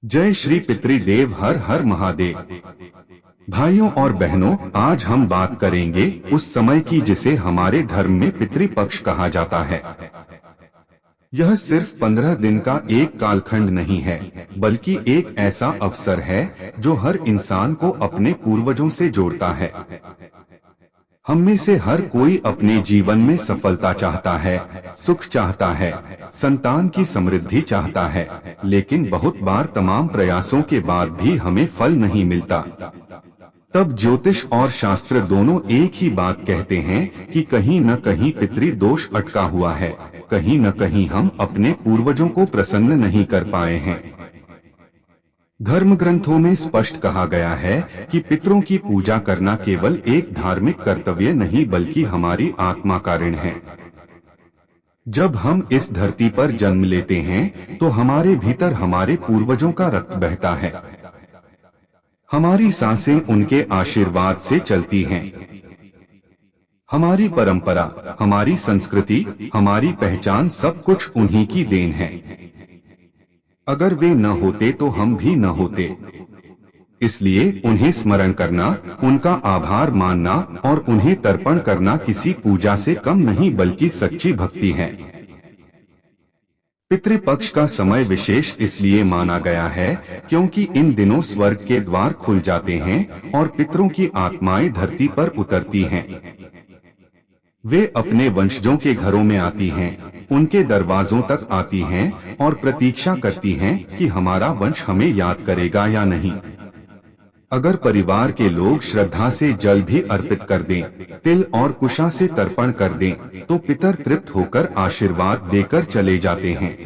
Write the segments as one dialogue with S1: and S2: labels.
S1: जय श्री पितृदेव, हर हर महादेव। भाइयों और बहनों, आज हम बात करेंगे उस समय की जिसे हमारे धर्म में पितृपक्ष कहा जाता है। यह सिर्फ 15 दिन का एक कालखंड नहीं है, बल्कि एक ऐसा अवसर है जो हर इंसान को अपने पूर्वजों से जोड़ता है। हम में से हर कोई अपने जीवन में सफलता चाहता है, सुख चाहता है, संतान की समृद्धि चाहता है, लेकिन बहुत बार तमाम प्रयासों के बाद भी हमें फल नहीं मिलता। तब ज्योतिष और शास्त्र दोनों एक ही बात कहते हैं कि कहीं न कहीं पितृ दोष अटका हुआ है, कहीं न कहीं हम अपने पूर्वजों को प्रसन्न नहीं कर पाए हैं। धर्म ग्रंथों में स्पष्ट कहा गया है कि पितरों की पूजा करना केवल एक धार्मिक कर्तव्य नहीं बल्कि हमारी आत्मा का ऋण है। जब हम इस धरती पर जन्म लेते हैं तो हमारे भीतर हमारे पूर्वजों का रक्त बहता है। हमारी सांसें उनके आशीर्वाद से चलती हैं। हमारी परंपरा, हमारी संस्कृति, हमारी पहचान सब कुछ उन्हीं की देन है। अगर वे न होते तो हम भी न होते। इसलिए उन्हें स्मरण करना, उनका आभार मानना और उन्हें तर्पण करना किसी पूजा से कम नहीं बल्कि सच्ची भक्ति है। पितृपक्ष का समय विशेष इसलिए माना गया है क्योंकि इन दिनों स्वर्ग के द्वार खुल जाते हैं और पितरों की आत्माएं धरती पर उतरती हैं। वे अपने वंशजों के घरों में आती हैं, उनके दरवाजों तक आती हैं और प्रतीक्षा करती हैं कि हमारा वंश हमें याद करेगा या नहीं। अगर परिवार के लोग श्रद्धा से जल भी अर्पित कर दें, तिल और कुशा से तर्पण कर दें, तो पितर तृप्त होकर आशीर्वाद देकर चले जाते हैं।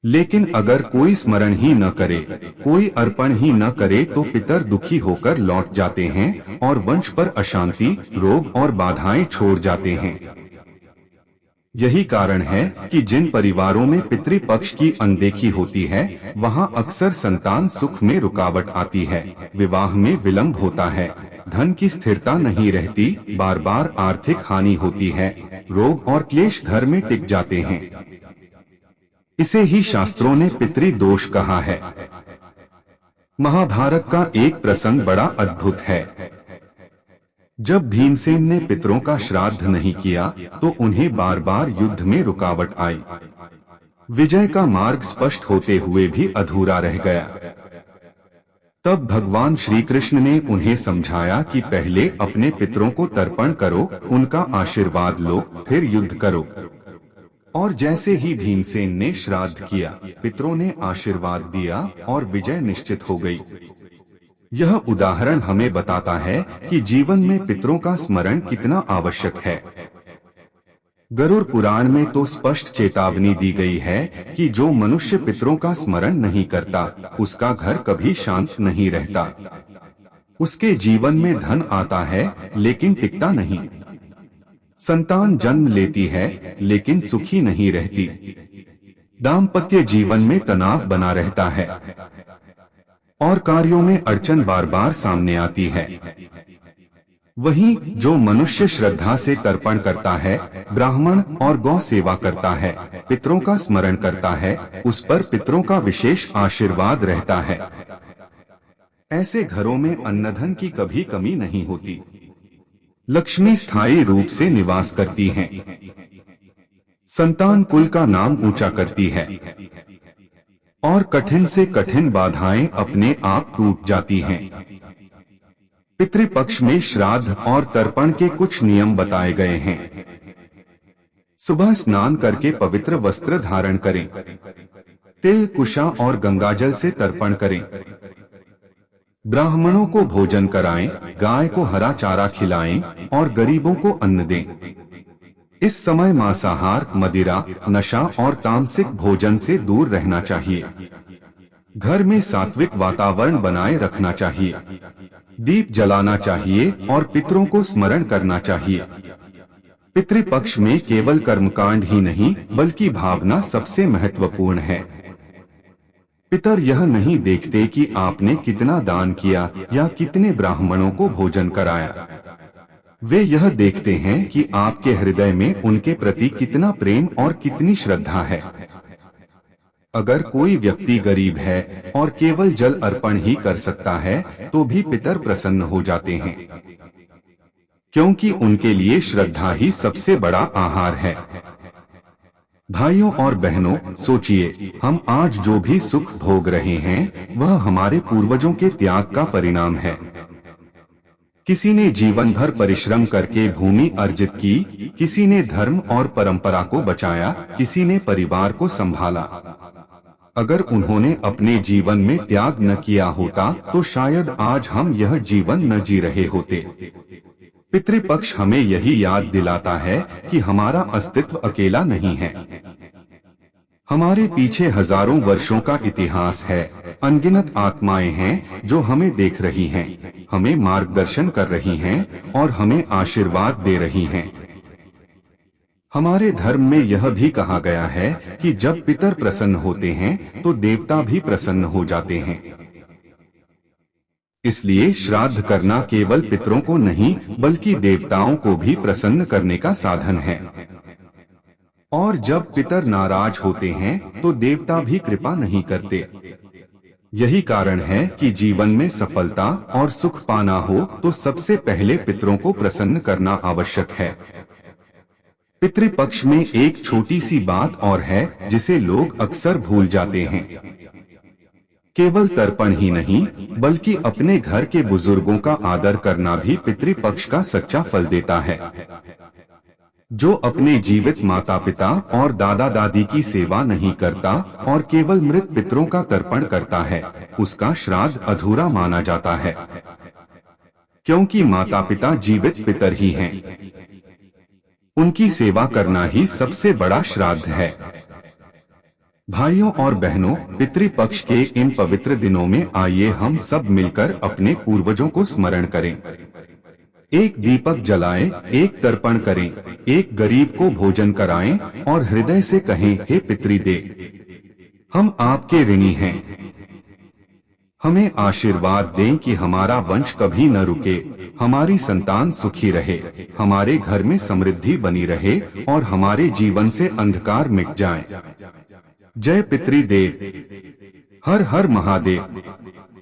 S1: लेकिन अगर कोई स्मरण ही न करे, कोई अर्पण ही न करे तो पितर दुखी होकर लौट जाते हैं और वंश पर अशांति, रोग और बाधाएं छोड़ जाते हैं। यही कारण है कि जिन परिवारों में पितृपक्ष की अनदेखी होती है, वहां अक्सर संतान सुख में रुकावट आती है, विवाह में विलंब होता है, धन की स्थिरता नहीं रहती, बार बार आर्थिक हानि होती है, रोग और क्लेश घर में टिक जाते हैं। इसे ही शास्त्रों ने पितृदोष कहा है। महाभारत का एक प्रसंग बड़ा अद्भुत है। जब भीमसेन ने पितरों का श्राद्ध नहीं किया तो उन्हें बार बार युद्ध में रुकावट आई। विजय का मार्ग स्पष्ट होते हुए भी अधूरा रह गया। तब भगवान श्री कृष्ण ने उन्हें समझाया कि पहले अपने पितरों को तर्पण करो, उनका आशीर्वाद लो, फिर युद्ध करो। और जैसे ही भीमसेन ने श्राद्ध किया, पितरों ने आशीर्वाद दिया और विजय निश्चित हो गई। यह उदाहरण हमें बताता है कि जीवन में पितरों का स्मरण कितना आवश्यक है। गरुड़ पुराण में तो स्पष्ट चेतावनी दी गई है कि जो मनुष्य पितरों का स्मरण नहीं करता, उसका घर कभी शांत नहीं रहता। उसके जीवन में धन आता है लेकिन टिकता नहीं। संतान जन्म लेती है लेकिन सुखी नहीं रहती। दाम्पत्य जीवन में तनाव बना रहता है और कार्यों में अड़चन बार बार सामने आती है। वहीं जो मनुष्य श्रद्धा से तर्पण करता है, ब्राह्मण और गौ सेवा करता है, पितरों का स्मरण करता है, उस पर पितरों का विशेष आशीर्वाद रहता है। ऐसे घरों में अन्नधन की कभी कमी नहीं होती। लक्ष्मी स्थायी रूप से निवास करती हैं। संतान कुल का नाम ऊंचा करती है और कठिन से कठिन बाधाएं अपने आप टूट जाती हैं। पितृपक्ष में श्राद्ध और तर्पण के कुछ नियम बताए गए हैं। सुबह स्नान करके पवित्र वस्त्र धारण करें, तिल, कुशा और गंगाजल से तर्पण करें, ब्राह्मणों को भोजन कराएं, गाय को हरा चारा खिलाएं और गरीबों को अन्न दें। इस समय मांसाहार, मदिरा, नशा और तामसिक भोजन से दूर रहना चाहिए। घर में सात्विक वातावरण बनाए रखना चाहिए। दीप जलाना चाहिए और पितरों को स्मरण करना चाहिए। पितृपक्ष में केवल कर्मकांड ही नहीं बल्कि भावना सबसे महत्वपूर्ण है। पितर यह नहीं देखते कि आपने कितना दान किया या कितने ब्राह्मणों को भोजन कराया। वे यह देखते हैं कि आपके हृदय में उनके प्रति कितना प्रेम और कितनी श्रद्धा है। अगर कोई व्यक्ति गरीब है और केवल जल अर्पण ही कर सकता है तो भी पितर प्रसन्न हो जाते हैं, क्योंकि उनके लिए श्रद्धा ही सबसे बड़ा आहार है। भाइयों और बहनों, सोचिए, हम आज जो भी सुख भोग रहे हैं वह हमारे पूर्वजों के त्याग का परिणाम है। किसी ने जीवन भर परिश्रम करके भूमि अर्जित की, किसी ने धर्म और परंपरा को बचाया, किसी ने परिवार को संभाला। अगर उन्होंने अपने जीवन में त्याग न किया होता तो शायद आज हम यह जीवन न जी रहे होते। पितृपक्ष हमें यही याद दिलाता है कि हमारा अस्तित्व अकेला नहीं है। हमारे पीछे हजारों वर्षों का इतिहास है, अनगिनत आत्माएं हैं जो हमें देख रही हैं, हमें मार्गदर्शन कर रही हैं और हमें आशीर्वाद दे रही हैं। हमारे धर्म में यह भी कहा गया है कि जब पितर प्रसन्न होते हैं तो देवता भी प्रसन्न हो जाते हैं। इसलिए श्राद्ध करना केवल पितरों को नहीं बल्कि देवताओं को भी प्रसन्न करने का साधन है। और जब पितर नाराज होते हैं तो देवता भी कृपा नहीं करते। यही कारण है कि जीवन में सफलता और सुख पाना हो तो सबसे पहले पितरों को प्रसन्न करना आवश्यक है। पितृपक्ष में एक छोटी सी बात और है जिसे लोग अक्सर भूल जाते हैं। केवल तर्पण ही नहीं बल्कि अपने घर के बुजुर्गों का आदर करना भी पितृपक्ष का सच्चा फल देता है। जो अपने जीवित माता पिता और दादा दादी की सेवा नहीं करता और केवल मृत पितरों का तर्पण करता है, उसका श्राद्ध अधूरा माना जाता है, क्योंकि माता पिता जीवित पितर ही हैं। उनकी सेवा करना ही सबसे बड़ा श्राद्ध है। भाइयों और बहनों, पितृपक्ष के इन पवित्र दिनों में आइए हम सब मिलकर अपने पूर्वजों को स्मरण करें। एक दीपक जलाएं, एक तर्पण करें, एक गरीब को भोजन कराएं और हृदय से कहें, हे पितृदेव, हम आपके ऋणी हैं। हमें आशीर्वाद दें कि हमारा वंश कभी न रुके, हमारी संतान सुखी रहे, हमारे घर में समृद्धि बनी रहे और हमारे जीवन से अंधकार मिट जाए। जय पितृदेव। हर हर महादेव।